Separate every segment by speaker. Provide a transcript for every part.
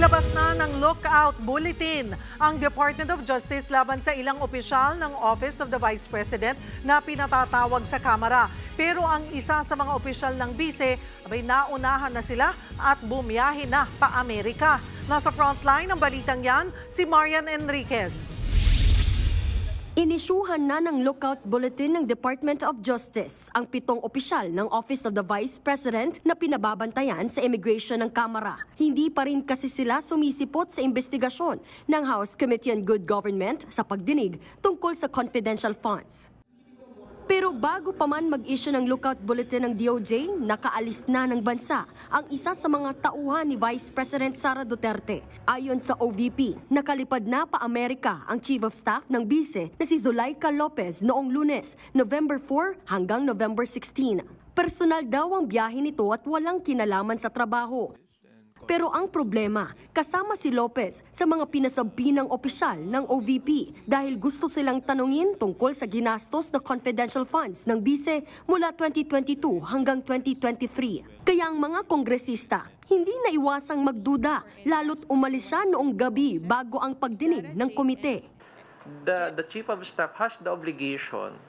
Speaker 1: Naglabas na ng lookout bulletin ang Department of Justice laban sa ilang opisyal ng Office of the Vice President na pinatatawag sa Kamara. Pero ang isa sa mga opisyal ng bise, abay naunahan na sila at bumiyahe na pa Amerika. Nasa frontline ng balitang yan, si Marian Enriquez.
Speaker 2: Inisyuhan na ng lookout bulletin ng Department of Justice ang 7 opisyal ng Office of the Vice President na pinababantayan sa immigration ng Kamara. Hindi pa rin kasi sila sumisipot sa investigasyon ng House Committee on Good Government sa pagdinig tungkol sa confidential funds. Pero bago pa man mag-issue ng lookout bulletin ng DOJ, nakaalis na ng bansa ang isa sa mga tauhan ni Vice President Sara Duterte. Ayon sa OVP, nakalipad na pa Amerika ang Chief of Staff ng Bise na si Zulaika Lopez noong Lunes, November 4 hanggang November 16. Personal daw ang biyahe nito at walang kinalaman sa trabaho. Pero ang problema, kasama si Lopez sa mga pinasabi ng opisyal ng OVP dahil gusto silang tanungin tungkol sa ginastos na confidential funds ng bise mula 2022 hanggang 2023. Kaya ang mga kongresista hindi naiwasang magduda lalo't umalis siya noong gabi bago ang pagdinig ng komite.
Speaker 3: The Chief of Staff has the obligation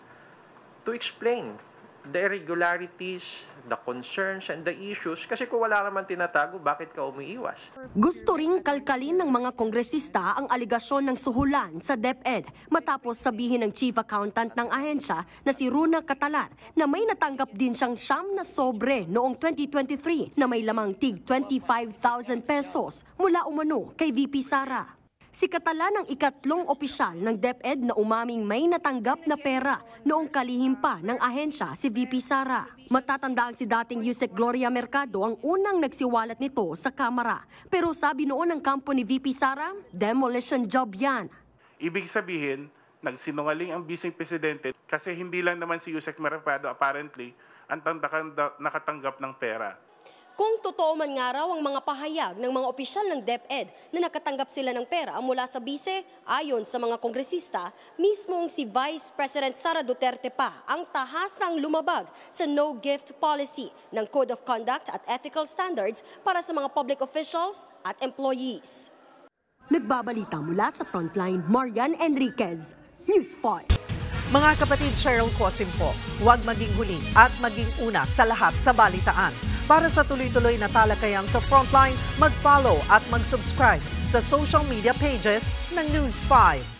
Speaker 3: to explain the irregularities, the concerns, and the issues. Kasi kung wala naman tinatago, bakit ka umiiwas?
Speaker 2: Gusto ring kalkalin ng mga kongresista ang aligasyon ng suhulan sa DepEd matapos sabihin ng Chief Accountant ng ahensya na si Runa Catalan na may natanggap din siyang siyam na sobre noong 2023 na may lamang tig 25,000 pesos mula umano kay VP Sara. Si Catalan ang ikatlong opisyal ng DepEd na umaming may natanggap na pera noong kalihim pa ng ahensya si VP Sara. Matatandaan si dating Yusek Gloria Mercado ang unang nagsiwalat nito sa Kamara. Pero sabi noon ng kampo ni VP Sara, demolition job yan.
Speaker 4: Ibig sabihin, nagsinungaling ang Vice Presidente kasi hindi lang naman si Yusek Mercado apparently ang nakatanggap ng pera.
Speaker 2: Kung totoo man nga raw ang mga pahayag ng mga opisyal ng DepEd na nakatanggap sila ng pera mula sa bise, ayon sa mga kongresista, mismong si Vice President Sara Duterte pa ang tahasang lumabag sa no-gift policy ng Code of Conduct at Ethical Standards para sa mga public officials at employees. Nagbabalita mula sa Frontline, Marian Enriquez, News 5.
Speaker 1: Mga kapatid, Cheryl Cosim po, huwag maging huli at maging una sa lahat sa balitaan. Para sa tuloy-tuloy na talakayang sa Frontline, mag-follow at mag-subscribe sa social media pages ng News 5.